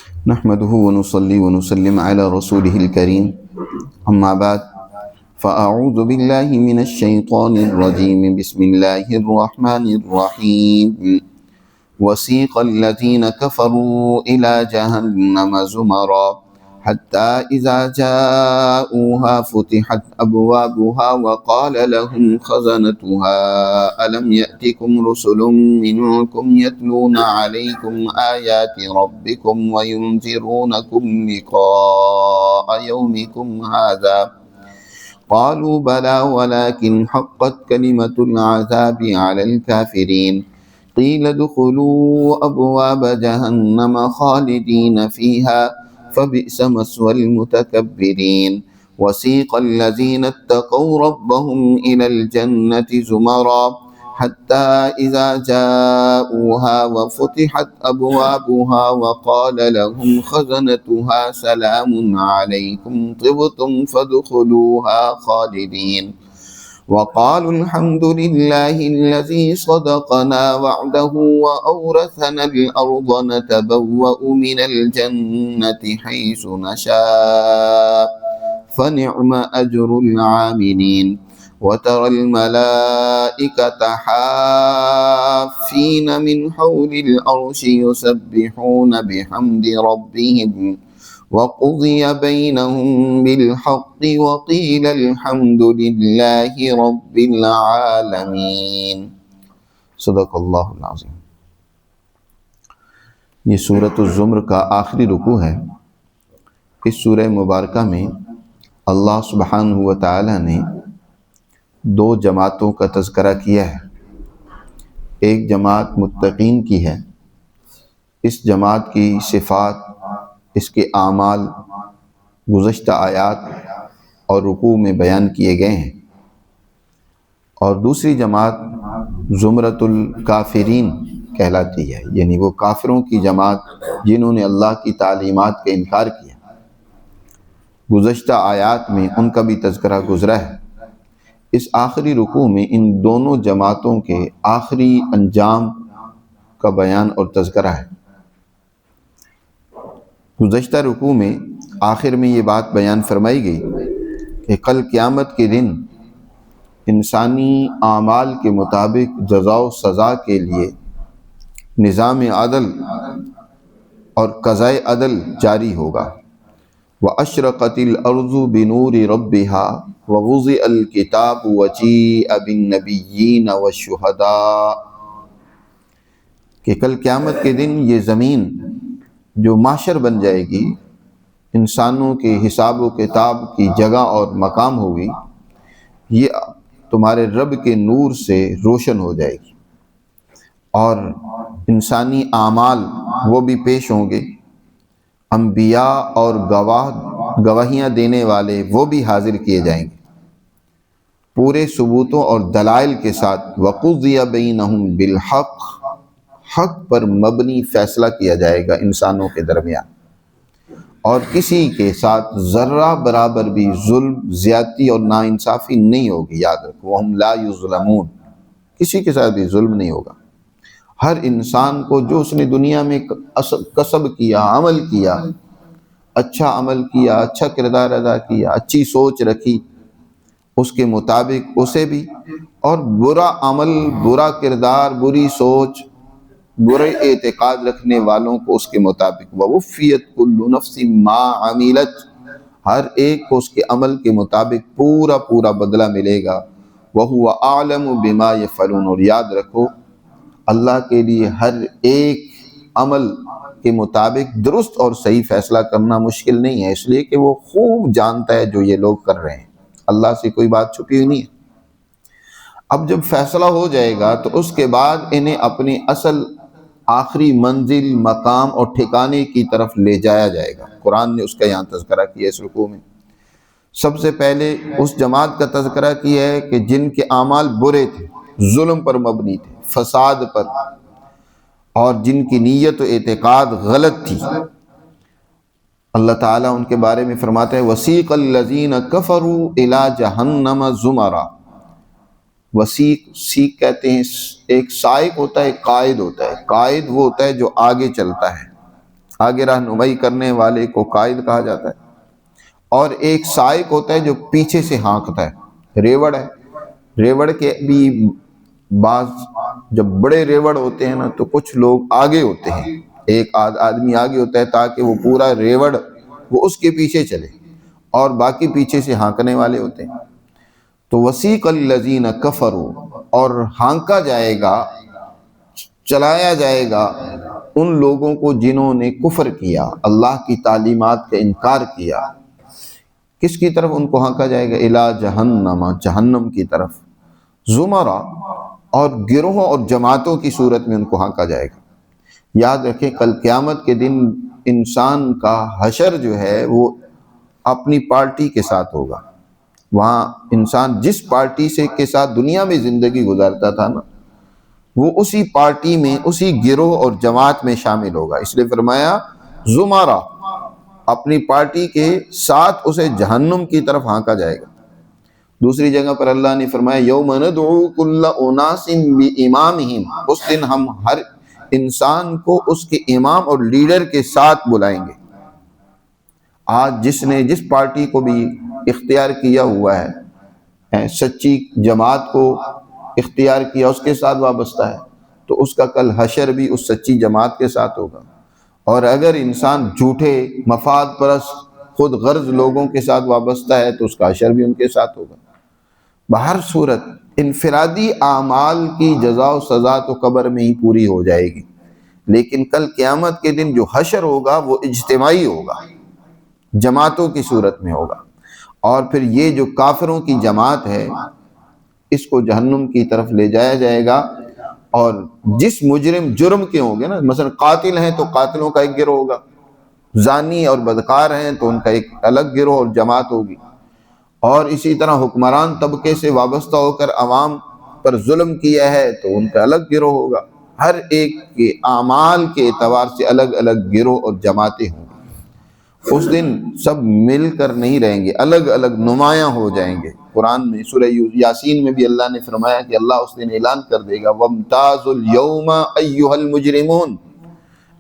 نحمده ونصلي ونسلم على رسوله الكريم أما بعد فأعوذ بالله من الشيطان الرجيم بسم الله الرحمن الرحيم وسيق الذين كفروا إلى جهنم زمرا حتى إذا جاءوها فتحت أبوابها وقال لهم خزنتها ألم يأتكم رسل منكم يتلون عليكم آيات ربكم وينذرونكم لقاء يومكم هذا قالوا بلى ولكن حقت كلمة العذاب على الكافرين قيل ادخلوا أبواب جهنم خالدين فيها فبئس مثوى المتكبرين وسيق الذين اتقوا ربهم إلى الجنة زمرا حتى إذا جاءوها وفتحت أبوابها وقال لهم خزنتها سلام عليكم طبتم فادخلوها خالدين وقالوا الحمد لله الذي صدقنا وعده وأورثنا الأرض نتبوأ من الجنة حيث نشاء فنعم أجر العاملين وترى الملائكة حافين من حول العرش يسبحون بحمد ربهم وقضي بينهم بالحق وقيل الحمد لله رب العالمین صدق اللہ العظیم۔ یہ سورۃ الزمر کا آخری رکوع ہے۔ اس سورہ مبارکہ میں اللہ سبحانہ و تعالی نے دو جماعتوں کا تذکرہ کیا ہے۔ ایک جماعت متقین کی ہے۔ اس جماعت کی صفات، اس کے اعمال گزشتہ آیات اور رکوع میں بیان کیے گئے ہیں، اور دوسری جماعت زمرۃ الکافرین کہلاتی ہے، یعنی وہ کافروں کی جماعت جنہوں نے اللہ کی تعلیمات کا انکار کیا۔ گزشتہ آیات میں ان کا بھی تذکرہ گزرا ہے۔ اس آخری رکوع میں ان دونوں جماعتوں کے آخری انجام کا بیان اور تذکرہ ہے۔ گزشتہ رکوع میں آخر میں یہ بات بیان فرمائی گئی کہ کل قیامت کے دن انسانی اعمال کے مطابق جزا و سزا کے لیے نظام عدل اور قضائے عدل جاری ہوگا۔ وَأَشْرَقَتِ الْأَرْضُ بِنُورِ رَبِّهَا وَوُضِعَ الْكِتَابُ وَجِيءَ بِالنَّبِيِّينَ وَالشُّهَدَاءِ کہ کل قیامت کے دن یہ زمین جو محشر بن جائے گی، انسانوں کے حساب و کتاب کی جگہ اور مقام ہوگی، یہ تمہارے رب کے نور سے روشن ہو جائے گی، اور انسانی اعمال وہ بھی پیش ہوں گے، انبیاء اور گواہیاں دینے والے وہ بھی حاضر کیے جائیں گے پورے ثبوتوں اور دلائل کے ساتھ۔ وَقُضِيَ بَيْنَهُمْ بِالْحَقِّ حق پر مبنی فیصلہ کیا جائے گا انسانوں کے درمیان، اور کسی کے ساتھ ذرہ برابر بھی ظلم، زیادتی اور ناانصافی نہیں ہوگی۔ یاد رکھو، وَهُمْ لَا يُظْلَمُونَ، کسی کے ساتھ بھی ظلم نہیں ہوگا۔ ہر انسان کو جو اس نے دنیا میں کسب کیا، عمل کیا، اچھا عمل کیا، اچھا کردار ادا کیا، اچھی سوچ رکھی، اس کے مطابق اسے بھی، اور برا عمل، برا کردار، بری سوچ، برے اعتقاد رکھنے والوں کو اس کے مطابق وَوُفِّيَتْ كُلُّ نَفْسٍ مَا عَمِلَتْ، ہر ایک کو اس کے عمل کے مطابق پورا بدلہ ملے گا۔ وَهُوَ أَعْلَمُ بِمَا يَفْعَلُونَ، اور یاد رکھو اللہ کے لیے ہر ایک عمل کے مطابق درست اور صحیح فیصلہ کرنا مشکل نہیں ہے، اس لیے کہ وہ خوب جانتا ہے جو یہ لوگ کر رہے ہیں۔ اللہ سے کوئی بات چھپی ہوئی نہیں ہے۔ اب جب فیصلہ ہو جائے گا تو اس کے بعد انہیں اپنی اصل آخری منزل، مقام اور ٹھکانے کی طرف لے جایا جائے گا۔ قرآن نے اس کا یہاں تذکرہ کیا اس رکوع میں۔ سب سے پہلے اس جماعت کا تذکرہ کیا ہے کہ جن کے اعمال برے تھے، ظلم پر مبنی تھے، فساد پر، اور جن کی نیت و اعتقاد غلط تھی۔ اللہ تعالیٰ ان کے بارے میں فرماتا ہے وَسِيقَ الَّذِينَ كَفَرُوا إِلَى جَهَنَّمَ زُمَرًا۔ سیق کہتے ہیں، ایک سائق ہوتا ہے، ایک قائد ہوتا ہے۔ قائد وہ ہوتا ہے جو آگے چلتا ہے، آگے رہنمائی کرنے والے کو قائد کہا جاتا ہے، اور ایک سائق ہوتا ہے جو پیچھے سے ہانکتا ہے، ریوڑ ہے۔ ریوڑ کے بھی بعض جب بڑے ریوڑ ہوتے ہیں نا تو کچھ لوگ آگے ہوتے ہیں، ایک آدمی آگے ہوتا ہے تاکہ وہ پورا ریوڑ وہ اس کے پیچھے چلے، اور باقی پیچھے سے ہانکنے والے ہوتے ہیں۔ تو وسیق الذین کفروا، اور ہانکا جائے گا، چلایا جائے گا ان لوگوں کو جنہوں نے کفر کیا، اللہ کی تعلیمات کا انکار کیا۔ کس کی طرف ان کو ہانکا جائے گا؟ الی جہنم، جہنم کی طرف، زمرہ، اور گروہوں اور جماعتوں کی صورت میں ان کو ہانکا جائے گا۔ یاد رکھیں کل قیامت کے دن انسان کا حشر جو ہے وہ اپنی پارٹی کے ساتھ ہوگا۔ وہاں انسان جس پارٹی سے کے ساتھ دنیا میں زندگی گزارتا تھا نا، وہ اسی پارٹی میں، اسی گروہ اور جماعت میں شامل ہوگا۔ اس لیے فرمایا زمرہ، اپنی پارٹی کے ساتھ اسے جہنم کی طرف ہانکا جائے گا۔ دوسری جگہ پر اللہ نے فرمایا یوم ندعو کل اناس بامامہم، اس دن ہم ہر انسان کو اس کے امام اور لیڈر کے ساتھ بلائیں گے۔ آج جس نے جس پارٹی کو بھی اختیار کیا ہوا ہے، سچی جماعت کو اختیار کیا، اس کے ساتھ وابستہ ہے، تو اس کا کل حشر بھی اس سچی جماعت کے ساتھ ہوگا۔ اور اگر انسان جھوٹے مفاد پرست خود غرض لوگوں کے ساتھ وابستہ ہے تو اس کا حشر بھی ان کے ساتھ ہوگا۔ بہر صورت انفرادی اعمال کی جزا و سزا تو قبر میں ہی پوری ہو جائے گی، لیکن کل قیامت کے دن جو حشر ہوگا وہ اجتماعی ہوگا، جماعتوں کی صورت میں ہوگا۔ اور پھر یہ جو کافروں کی جماعت ہے اس کو جہنم کی طرف لے جایا جائے گا، اور جس مجرم جرم کے ہوں گے نا، مثلا قاتل ہیں تو قاتلوں کا ایک گروہ ہوگا، زانی اور بدکار ہیں تو ان کا ایک الگ گروہ اور جماعت ہوگی، اور اسی طرح حکمران طبقے سے وابستہ ہو کر عوام پر ظلم کیا ہے تو ان کا الگ گروہ ہوگا۔ ہر ایک کے اعمال کے اعتبار سے الگ الگ گروہ اور جماعتیں ہوں گی۔ اس دن سب مل کر نہیں رہیں گے، الگ الگ نمایاں ہو جائیں گے۔ قرآن میں سورہ یاسین میں بھی اللہ نے فرمایا کہ اللہ اس دن اعلان کر دے گا وَامْتَازُوا الْيَوْمَ أَيُّهَا الْمُجْرِمُونَ،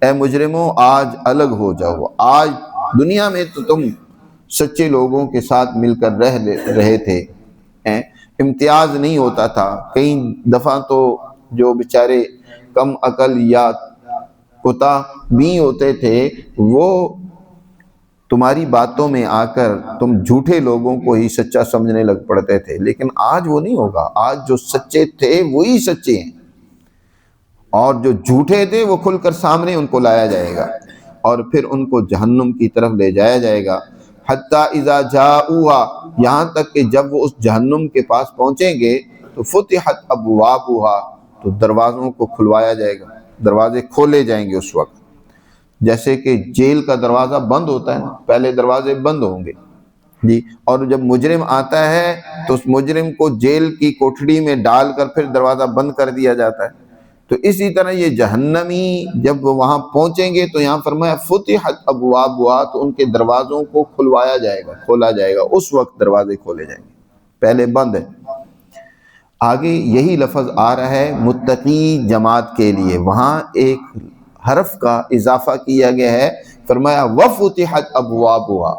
اے مجرموں آج الگ ہو جاؤ۔ آج دنیا میں تو تم سچے لوگوں کے ساتھ مل کر رہے تھے، امتیاز نہیں ہوتا تھا۔ کئی دفعہ تو جو بیچارے کم عقل یا کتا بھی ہوتے تھے وہ تمہاری باتوں میں آ کر تم جھوٹے لوگوں کو ہی سچا سمجھنے لگ پڑتے تھے، لیکن آج وہ نہیں ہوگا۔ آج جو سچے تھے وہی سچے ہیں، اور جو جھوٹے تھے وہ کھل کر سامنے ان کو لایا جائے گا، اور پھر ان کو جہنم کی طرف لے جایا جائے گا۔ حتیٰ اذا جاؤہا، یہاں تک کہ جب وہ اس جہنم کے پاس پہنچیں گے تو فتحت ابوابہا، تو دروازوں کو کھلوایا جائے گا، دروازے کھولے جائیں گے اس وقت۔ جیسے کہ جیل کا دروازہ بند ہوتا ہے نا، پہلے دروازے بند ہوں گے جی، اور جب مجرم آتا ہے تو اس مجرم کو جیل کی کوٹھڑی میں ڈال کر پھر دروازہ بند کر دیا جاتا ہے۔ تو اسی طرح یہ جہنمی جب وہاں پہنچیں گے تو یہاں فرمایا فتحت ابوابہا، تو ان کے دروازوں کو کھلوایا جائے گا، کھولا جائے گا، اس وقت دروازے کھولے جائیں گے، پہلے بند ہے۔ آگے یہی لفظ آ رہا ہے متقی جماعت کے لیے، وہاں ایک حرف کا اضافہ کیا گیا ہے، فرمایا وَفُتِحَتْ أَبْوَابُهَا،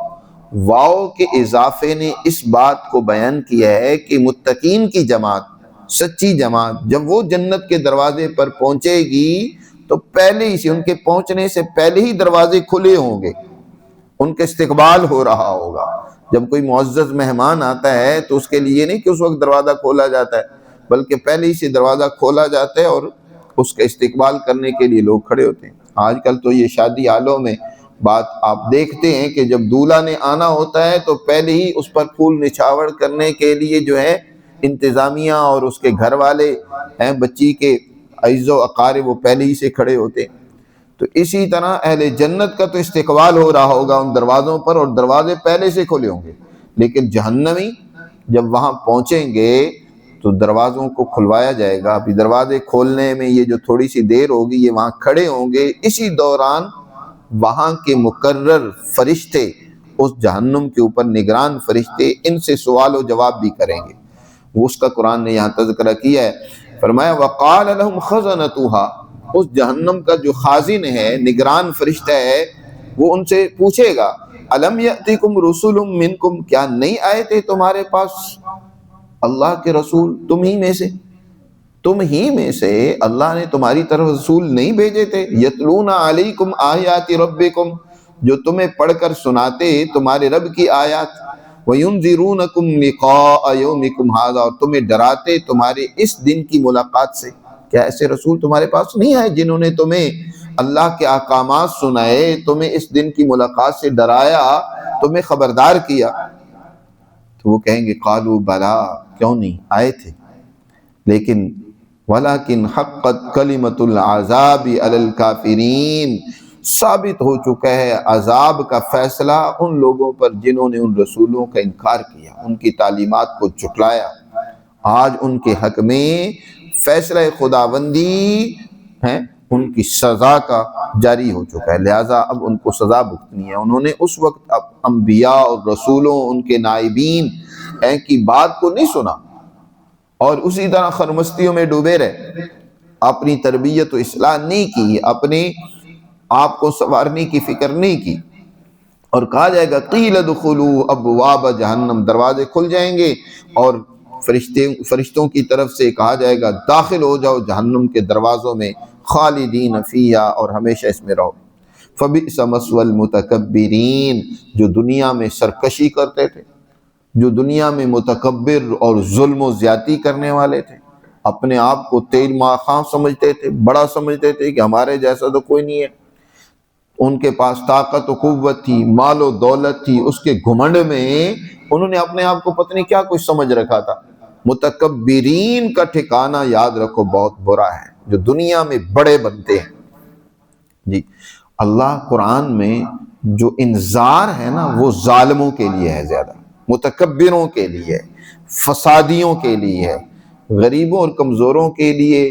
واو کے اضافے نے اس بات کو بیان کیا ہے کہ متقین کی جماعت، سچی جماعت جب وہ جنت کے دروازے پر پہنچے گی تو پہلے ہی سے، ان کے پہنچنے سے پہلے ہی دروازے کھلے ہوں گے، ان کا استقبال ہو رہا ہوگا۔ جب کوئی معزز مہمان آتا ہے تو اس کے لیے نہیں کہ اس وقت دروازہ کھولا جاتا ہے، بلکہ پہلے ہی سے دروازہ کھولا جاتا ہے اور اس کا استقبال کرنے کے لیے لوگ کھڑے ہوتے ہیں۔ آج کل تو یہ شادی حالوں میں بات آپ دیکھتے ہیں کہ جب دولہا نے آنا ہوتا ہے تو پہلے ہی اس پر پھول نچھاور کرنے کے لیے جو ہے انتظامیہ اور اس کے گھر والے ہیں، بچی کے عزیز و اقارب، وہ پہلے ہی سے کھڑے ہوتے ہیں۔ تو اسی طرح اہل جنت کا تو استقبال ہو رہا ہوگا ان دروازوں پر، اور دروازے پہلے سے کھلے ہوں گے، لیکن جہنمی جب وہاں پہنچیں گے تو دروازوں کو کھلوایا جائے گا۔ ابھی دروازے کھولنے میں یہ جو تھوڑی سی دیر ہوگی، یہ وہاں کھڑے ہوں گے، اسی دوران وہاں کے مقرر فرشتے، اس جہنم کے اوپر نگران فرشتے، ان سے سوال و جواب بھی کریں گے۔ وہ اس کا قرآن نے یہاں تذکرہ کیا ہے، فرمایا وَقَالَ لَهُمْ خَزَنَتُهَا، اس جہنم کا جو خازن ہے، نگران فرشتہ ہے، وہ ان سے پوچھے گا الم یأتکم رسل منکم، کیا نہیں آئے تھے تمہارے پاس اللہ کے رسول تم ہی میں سے اللہ نے تمہاری طرف رسول نہیں بھیجے تھے؟ یتلون علیکم آیات ربکم، جو تمہیں پڑھ کر سناتے تمہارے رب کی آیات، وینذرونکم لقاء یومکم ھذا، اور تمہیں ڈراتے تمہارے اس دن کی ملاقات سے۔ کیا ایسے رسول تمہارے پاس نہیں آئے جنہوں نے تمہیں اللہ کے احکامات سنائے، تمہیں اس دن کی ملاقات سے ڈرایا، تمہیں خبردار کیا؟ تو وہ کہیں گے قالوا بلا، کیوں نہیں آئے تھے، لیکن ولیکن حقت کلمۃ العذاب علی الکافرین، ثابت ہو چکا ہے عذاب کا فیصلہ ان لوگوں پر جنہوں نے ان رسولوں کا انکار کیا، ان کی تعلیمات کو جھٹلایا۔ آج ان کے حق میں فیصلہ خداوندی ہے، ان کی سزا کا جاری ہو چکا ہے، لہٰذا اب ان کو سزا بھگتنی ہے۔ انہوں نے اس وقت انبیاء اور رسولوں، ان کے نائبین کی بات کو نہیں سنا اور اسی طرح خرمستیوں میں ڈوبے رہے، اپنی تربیت و اصلاح نہیں کی، اپنے آپ کو سنوارنے کی فکر نہیں کی، اور کہا جائے گا قیل ادخلوا ابواب جہنم، دروازے کھل جائیں گے اور فرشتوں کی طرف سے کہا جائے گا داخل ہو جاؤ جہنم کے دروازوں میں، خالدین فیہا، اور ہمیشہ اس میں رہو۔ فبئس مثوی المتکبرین، جو دنیا میں سرکشی کرتے تھے، جو دنیا میں متکبر اور ظلم و زیادتی کرنے والے تھے، اپنے آپ کو تیل ماخاں سمجھتے تھے، بڑا سمجھتے تھے کہ ہمارے جیسا تو کوئی نہیں ہے، ان کے پاس طاقت و قوت تھی، مال و دولت تھی، اس کے گھمنڈ میں انہوں نے اپنے آپ کو پتہ نہیں کیا کچھ سمجھ رکھا تھا۔ متکبرین کا ٹھکانہ یاد رکھو بہت برا ہے، جو دنیا میں بڑے بنتے ہیں۔ جی اللہ قرآن میں جو انذار ہے نا، وہ ظالموں کے لیے ہے، زیادہ متکبروں کے لیے، فسادیوں کے لیے ہے، غریبوں اور کمزوروں کے لیے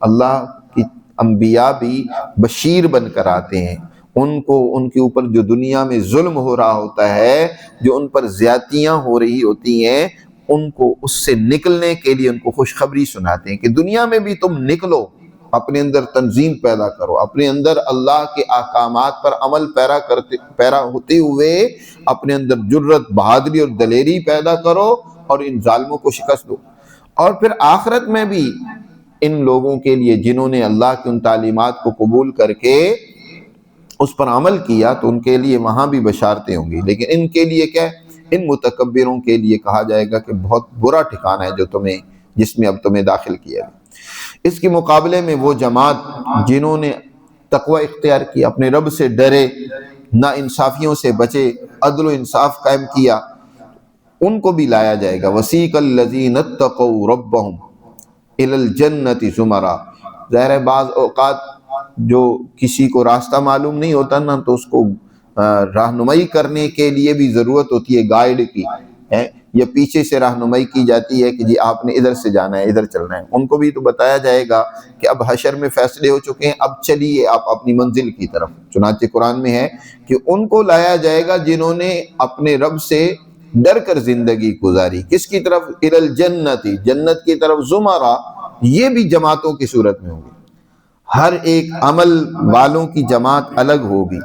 اللہ کی انبیاء بھی بشیر بن کر آتے ہیں۔ ان کو ان کے اوپر جو دنیا میں ظلم ہو رہا ہوتا ہے، جو ان پر زیادتیاں ہو رہی ہوتی ہیں، ان کو اس سے نکلنے کے لیے ان کو خوشخبری سناتے ہیں کہ دنیا میں بھی تم نکلو، اپنے اندر تنظیم پیدا کرو، اپنے اندر اللہ کے احکامات پر عمل پیرا ہوتے ہوئے اپنے اندر جرت، بہادری اور دلیری پیدا کرو اور ان ظالموں کو شکست دو۔ اور پھر آخرت میں بھی ان لوگوں کے لیے جنہوں نے اللہ کی ان تعلیمات کو قبول کر کے اس پر عمل کیا، تو ان کے لیے وہاں بھی بشارتیں ہوں گی، لیکن ان کے لیے کیا ہے؟ ان متکبروں کے لیے کہا جائے گا کہ بہت برا ٹھکانہ ہے جس میں اب تمہیں داخل کیا ہے۔ اس کے مقابلے میں وہ جماعت جنہوں نے تقوی اختیار کیا، اپنے رب سے ڈرے، نا انصافیوں سے بچے، عدل و انصاف قائم کیا، ان کو بھی لایا جائے گا۔ وسیق الذین اتقوا ربہم الی الجنۃ زمرا۔ ظاہر ہے بعض اوقات جو کسی کو راستہ معلوم نہیں ہوتا نا، تو اس کو رہنمائی کرنے کے لیے بھی ضرورت ہوتی ہے گائیڈ کی، یا پیچھے سے رہنمائی کی جاتی ہے کہ جی آپ نے ادھر سے جانا ہے، ادھر چلنا ہے۔ ان کو بھی تو بتایا جائے گا کہ اب حشر میں فیصلے ہو چکے ہیں، اب چلیے آپ اپنی منزل کی طرف۔ چنانچہ قرآن میں ہے کہ ان کو لایا جائے گا جنہوں نے اپنے رب سے ڈر کر زندگی گزاری، کس کی طرف؟ الی الجنت، جنت کی طرف، زمرہ، یہ بھی جماعتوں کی صورت میں ہوگی، ہر ایک عمل والوں کی جماعت الگ ہوگی،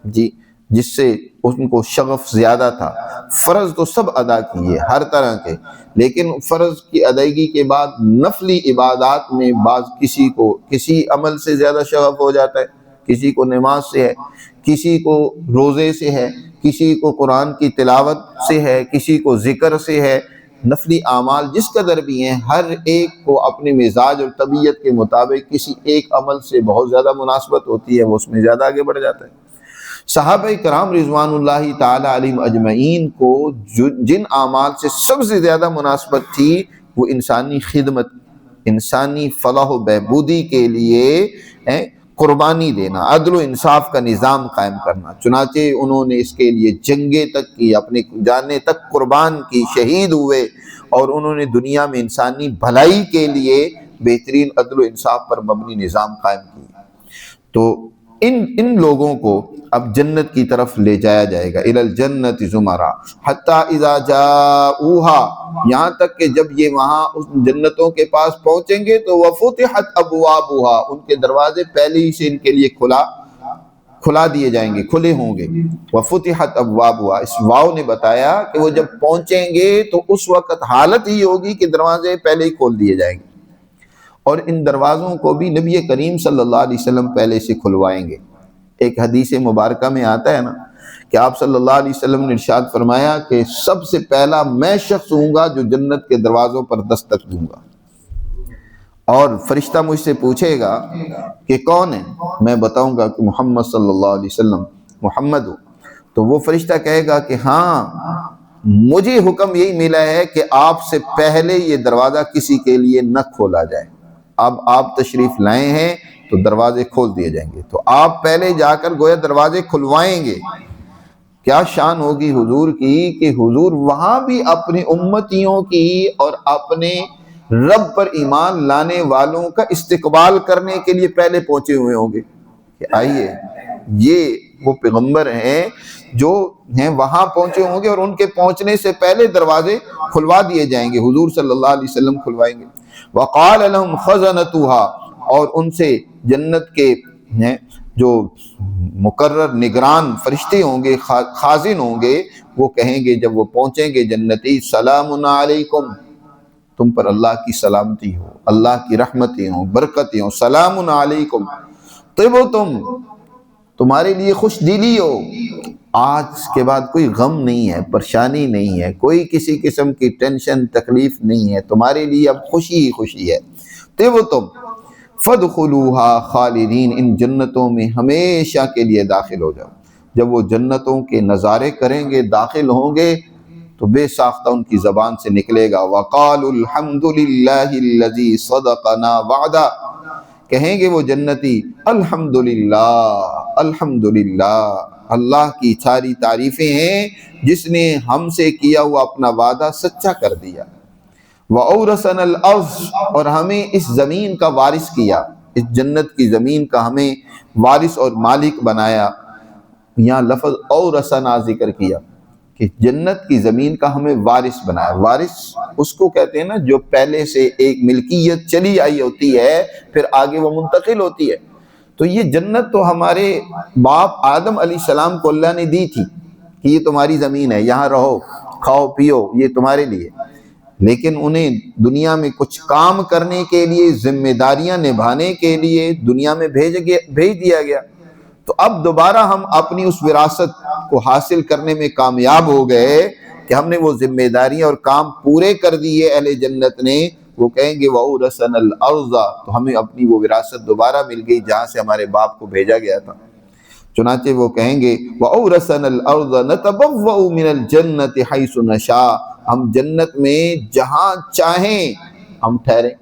جی، جس سے ان کو شغف زیادہ تھا۔ فرض تو سب ادا کیے ہر طرح کے، لیکن فرض کی ادائیگی کے بعد نفلی عبادات میں بعض کسی کو کسی عمل سے زیادہ شغف ہو جاتا ہے، کسی کو نماز سے ہے، کسی کو روزے سے ہے، کسی کو قرآن کی تلاوت سے ہے، کسی کو ذکر سے ہے۔ نفلی اعمال جس قدر بھی ہیں، ہر ایک کو اپنے مزاج اور طبیعت کے مطابق کسی ایک عمل سے بہت زیادہ مناسبت ہوتی ہے، وہ اس میں زیادہ آگے بڑھ جاتا ہے۔ صحابہ کرام رضوان اللہ تعالی علیہم اجمعین کو جن اعمال سے سب سے زیادہ مناسبت تھی، وہ انسانی خدمت، انسانی فلاح و بہبودی کے لیے قربانی دینا، عدل و انصاف کا نظام قائم کرنا۔ چنانچہ انہوں نے اس کے لیے جنگیں تک کی، اپنی جانیں تک قربان کی، شہید ہوئے، اور انہوں نے دنیا میں انسانی بھلائی کے لیے بہترین عدل و انصاف پر مبنی نظام قائم کیا۔ تو ان لوگوں کو اب جنت کی طرف لے جایا جائے گا، الی الجنۃ زمرا، حتی اذا جاؤہا، یہاں تک کہ جب یہ وہاں اس جنتوں کے پاس پہنچیں گے تو وفتحت ابوابہا، ان کے دروازے پہلے ہی سے ان کے لیے کھلا کھلا دیے جائیں گے، کھلے ہوں گے۔ وفتحت ابوابها، اس واو نے بتایا کہ وہ جب پہنچیں گے تو اس وقت حالت ہی ہوگی کہ دروازے پہلے ہی کھول دیے جائیں گے، اور ان دروازوں کو بھی نبی کریم صلی اللہ علیہ وسلم پہلے سے کھلوائیں گے۔ ایک حدیث مبارکہ میں آتا ہے نا کہ آپ صلی اللہ علیہ وسلم نے ارشاد فرمایا کہ سب سے پہلا میں شخص ہوں گا جو جنت کے دروازوں پر دستک دوں گا، اور فرشتہ مجھ سے پوچھے گا کہ کون ہے، میں بتاؤں گا کہ محمد صلی اللہ علیہ وسلم محمد ہو، تو وہ فرشتہ کہے گا کہ ہاں مجھے حکم یہی ملا ہے کہ آپ سے پہلے یہ دروازہ کسی کے لیے نہ کھولا جائے، اب آپ تشریف لائے ہیں تو دروازے کھول دیے جائیں گے، تو آپ پہلے جا کر گویا دروازے کھلوائیں گے۔ کیا شان ہوگی حضور کی کہ حضور وہاں بھی اپنی امتیوں کی اور اپنے رب پر ایمان لانے والوں کا استقبال کرنے کے لیے پہلے پہنچے ہوئے ہوں گے کہ آئیے، یہ وہ پیغمبر ہیں جو ہیں وہاں پہنچے ہوں گے، اور ان کے پہنچنے سے پہلے دروازے کھلوا دیے جائیں گے، حضور صلی اللہ علیہ وسلم کھلوائیں گے۔ وقال لهم خزنتها، اور ان سے جنت کے جو مقرر نگران فرشتے ہوں گے، خازن ہوں گے، وہ کہیں گے جب وہ پہنچیں گے جنتی، سلام علیکم، تم پر اللہ کی سلامتی ہو، اللہ کی رحمتیں ہوں، برکتیں ہوں، سلام علیکم طبتم، تمہارے لیے خوش دلی ہو، آج کے بعد کوئی غم نہیں ہے، پریشانی نہیں ہے، کوئی کسی قسم کی ٹینشن تکلیف نہیں ہے، تمہارے لیے اب خوشی ہی خوشی ہے۔ طبتم فادخلوها خالدین، ان جنتوں میں ہمیشہ کے لیے داخل ہو جاؤ۔ جب وہ جنتوں کے نظارے کریں گے، داخل ہوں گے، تو بے ساختہ ان کی زبان سے نکلے گا وَقَالُوا الْحَمْدُ لِلَّهِ الَّذِي صَدَقَنَا وَعْدَهُ، کہیں گے وہ جنتی الحمدللہ الحمدللہ، اللہ کی ساری تعریفیں ہیں جس نے ہم سے کیا ہوا اپنا وعدہ سچا کر دیا۔ وَأَوْرَثَنَا الْأَرْضَ، اور ہمیں اس زمین کا وارث کیا، اس جنت کی زمین کا ہمیں وارث اور مالک بنایا۔ یہاں لفظ اورثنا ذکر کیا کہ جنت کی زمین کا ہمیں وارث بنایا۔ وارث اس کو کہتے ہیں نا جو پہلے سے ایک ملکیت چلی آئی ہوتی ہے، پھر آگے وہ منتقل ہوتی ہے۔ تو یہ جنت تو ہمارے باپ آدم علیہ السلام کو اللہ نے دی تھی کہ یہ تمہاری زمین ہے، یہاں رہو، کھاؤ پیو، یہ تمہارے لیے، لیکن انہیں دنیا میں کچھ کام کرنے کے لیے، ذمہ داریاں نبھانے کے لیے دنیا میں بھیج دیا گیا۔ تو اب دوبارہ ہم اپنی اس وراثت کو حاصل کرنے میں کامیاب ہو گئے کہ ہم نے وہ ذمہ داریاں اور کام پورے کر دیے۔ اہل جنت نے وہ کہیں گے وَأَوْرَثَنَا الْأَرْضَ، تو ہمیں اپنی وہ وراثت دوبارہ مل گئی جہاں سے ہمارے باپ کو بھیجا گیا تھا۔ چنانچہ وہ کہیں گے وَأَوْرَثَنَا الْأَرْضَ نَتَبَوَّأُ مِنَ الْجَنَّةِ حَيْثُ نَشَاءُ، ہم جنت میں جہاں چاہیں ہم ٹھہریں۔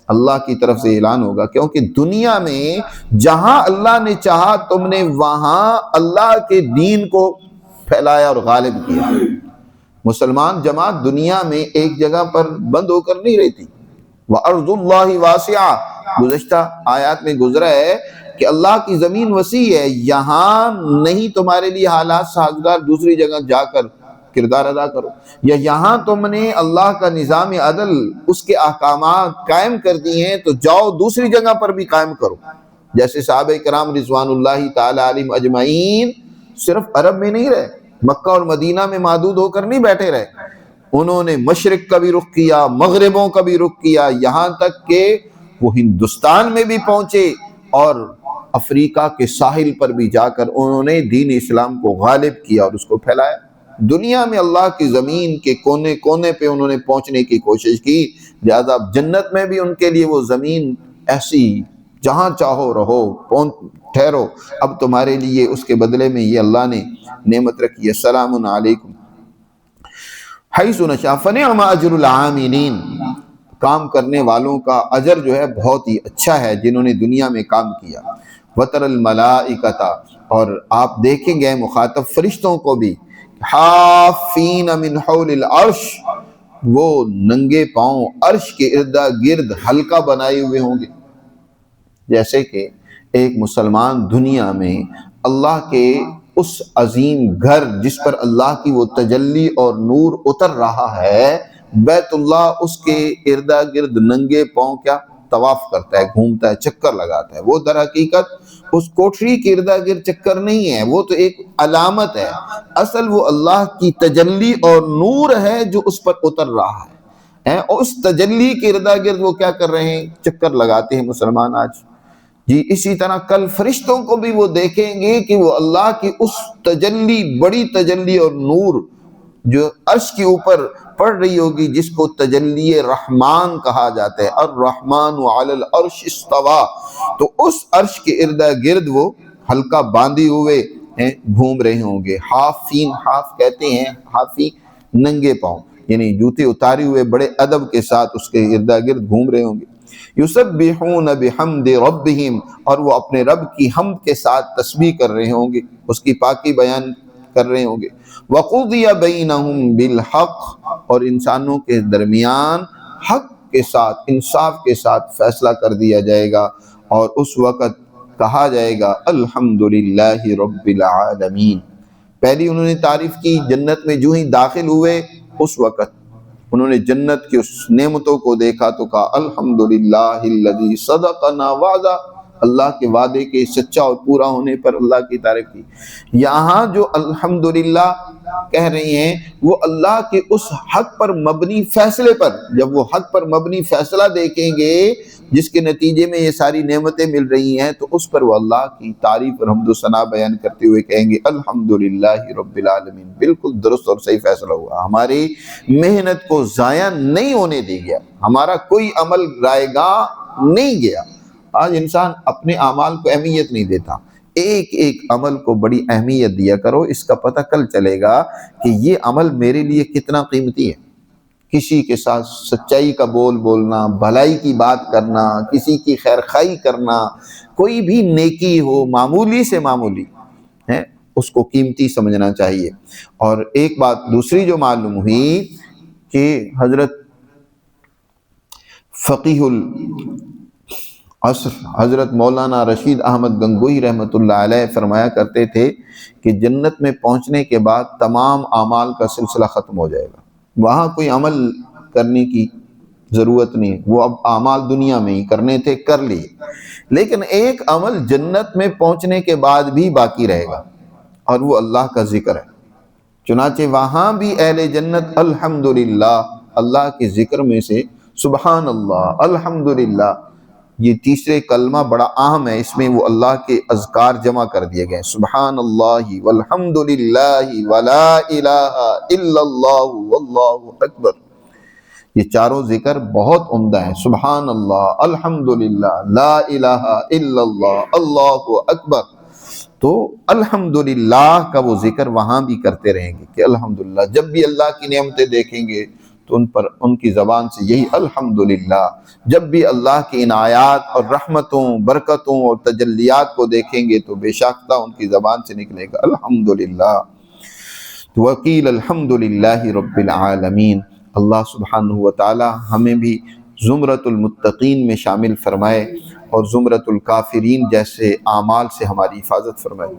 اللہ کی طرف سے اعلان ہوگا، کیونکہ دنیا میں جہاں اللہ نے چاہا تم نے وہاں اللہ کے دین کو پھیلایا اور غالب کیا۔ مسلمان جماعت دنیا میں ایک جگہ پر بند ہو کر نہیں رہتی۔ وَأَرْضُ اللَّهِ وَاسِعَةٌ، گزشتہ آیات میں گزرا ہے کہ اللہ کی زمین وسیع ہے، یہاں نہیں تمہارے لیے حالات سازگار، دوسری جگہ جا کر کردار ادا کرو، یا یہاں تم نے اللہ کا نظام عدل، اس کے احکامات قائم کر دیے ہیں تو جاؤ دوسری جگہ پر بھی قائم کرو۔ جیسے صحابہ کرام رضوان اللہ تعالی علیہم اجمعین صرف عرب میں نہیں رہے، مکہ اور مدینہ میں محدود ہو کر نہیں بیٹھے رہے، انہوں نے مشرق کا بھی رخ کیا، مغربوں کا بھی رخ کیا، یہاں تک کہ وہ ہندوستان میں بھی پہنچے اور افریقہ کے ساحل پر بھی جا کر انہوں نے دین اسلام کو غالب کیا اور اس کو پھیلایا۔ دنیا میں اللہ کی زمین کے کونے کونے پہ انہوں نے پہنچنے کی کوشش کی، لہذا جنت میں بھی ان کے لیے وہ زمین ایسی جہاں چاہو رہو، ٹھہرو، اب تمہارے لیے اس کے بدلے میں یہ اللہ نے نعمت رکھی ہے، سلام علیکم حیث نشاء فنعم اجر العاملین، کام کرنے والوں کا اجر جو ہے بہت ہی اچھا ہے جنہوں نے دنیا میں کام کیا۔ وتر الملائکۃ، اور آپ دیکھیں گے مخاطب فرشتوں کو بھی، حافین من حول العرش، وہ ننگے پاؤں عرش کے ارد گرد حلقہ بنائے ہوئے ہوں گے۔ جیسے کہ ایک مسلمان دنیا میں اللہ کے اس عظیم گھر جس پر اللہ کی وہ تجلی اور نور اتر رہا ہے، بیت اللہ، اس کے ارد گرد ننگے پاؤں کیا طواف کرتا ہے، گھومتا ہے، چکر لگاتا ہے، وہ در حقیقت اس کوٹھری کے ارد گرد چکر نہیں ہے، وہ تو ایک علامت ہے، اصل وہ اللہ کی تجلی اور نور ہے جو اس پر اتر رہا ہے، اور اس تجلی کے ارد گرد وہ کیا کر رہے ہیں؟ چکر لگاتے ہیں مسلمان آج۔ جی اسی طرح کل فرشتوں کو بھی وہ دیکھیں گے کہ وہ اللہ کی اس تجلی، بڑی تجلی اور نور جو عرش کے اوپر پڑ رہی ہوگی، جس کو تجلی رحمان کہا جاتا ہے، الرحمن علی العرش استویٰ، تو اس عرش کے ارد گرد وہ حلقہ باندھے ہوئے گھوم رہے ہوں گے۔ حافین، حاف کہتے ہیں حافی ننگے پاؤں، یعنی جوتے اتارے ہوئے بڑے ادب کے ساتھ اس کے ارد گرد گھوم رہے ہوں گے۔ یسبحون بحمد ربہم، اور وہ اپنے رب کی حمد کے ساتھ تسبیح کر رہے ہوں گے، اس کی پاکی بیان کر رہے ہوں گے۔ وَقُضِيَ بَيْنَهُمْ بِالْحَقِّ، اور انسانوں کے درمیان حق کے ساتھ، انصاف کے ساتھ فیصلہ کر دیا جائے گا، اور اس وقت کہا جائے گا الحمدللہ رب العالمین۔ پہلی انہوں نے تعریف کی جنت میں جو ہی داخل ہوئے، اس وقت انہوں نے جنت کی اس نعمتوں کو دیکھا تو کہا الحمدللہ الذی صدقنا وعدہ، اللہ کے وعدے کے سچا اور پورا ہونے پر اللہ کی تعریف کی۔ یہاں جو الحمدللہ کہہ رہی ہیں وہ اللہ کے اس حق پر مبنی فیصلے پر، جب وہ حق پر مبنی فیصلہ دیکھیں گے جس کے نتیجے میں یہ ساری نعمتیں مل رہی ہیں، تو اس پر وہ اللہ کی تعریف اور حمد و ثنا بیان کرتے ہوئے کہیں گے الحمدللہ رب العالمین۔ بالکل درست اور صحیح فیصلہ ہوا، ہماری محنت کو ضائع نہیں ہونے دی گیا، ہمارا کوئی عمل رائے گاہ نہیں گیا۔ آج انسان اپنے اعمال کو اہمیت نہیں دیتا، ایک ایک عمل کو بڑی اہمیت دیا کرو، اس کا پتہ کل چلے گا کہ یہ عمل میرے لیے کتنا قیمتی ہے۔ کسی کے ساتھ سچائی کا بول بولنا، بھلائی کی بات کرنا، کسی کی خیر خواہی کرنا، کوئی بھی نیکی ہو معمولی سے معمولی ہے، اس کو قیمتی سمجھنا چاہیے۔ اور ایک بات دوسری جو معلوم ہوئی کہ حضرت فقیہ العصر حضرت مولانا رشید احمد گنگوہی رحمۃ اللہ علیہ فرمایا کرتے تھے کہ جنت میں پہنچنے کے بعد تمام اعمال کا سلسلہ ختم ہو جائے گا، وہاں کوئی عمل کرنے کی ضرورت نہیں، وہ اب اعمال دنیا میں ہی کرنے تھے کر لیے، لیکن ایک عمل جنت میں پہنچنے کے بعد بھی باقی رہے گا، اور وہ اللہ کا ذکر ہے۔ چنانچہ وہاں بھی اہل جنت الحمدللہ، اللہ کے ذکر میں سے سبحان اللہ، الحمدللہ، یہ تیسرے کلمہ بڑا اہم ہے، اس میں وہ اللہ کے اذکار جمع کر دیے گئے، سبحان اللہ والحمدللہ ولا الہ الا اللہ واللہ اکبر۔ یہ چاروں ذکر بہت عمدہ ہیں، سبحان اللہ، الحمدللہ، لا الہ الا اللہ، اللہ اکبر۔ تو الحمدللہ کا وہ ذکر وہاں بھی کرتے رہیں گے کہ الحمدللہ، جب بھی اللہ کی نعمتیں دیکھیں گے تو ان کی زبان سے یہی الحمدللہ، جب بھی اللہ کی عنایات اور رحمتوں، برکتوں اور تجلیات کو دیکھیں گے تو بے شک ان کی زبان سے نکلے گا الحمدللہ۔ وقیل الحمدللہ رب العالمین۔ اللہ سبحانہ وتعالی ہمیں بھی زمرۃ المتقین میں شامل فرمائے اور زمرۃ الکافرین جیسے اعمال سے ہماری حفاظت فرمائے۔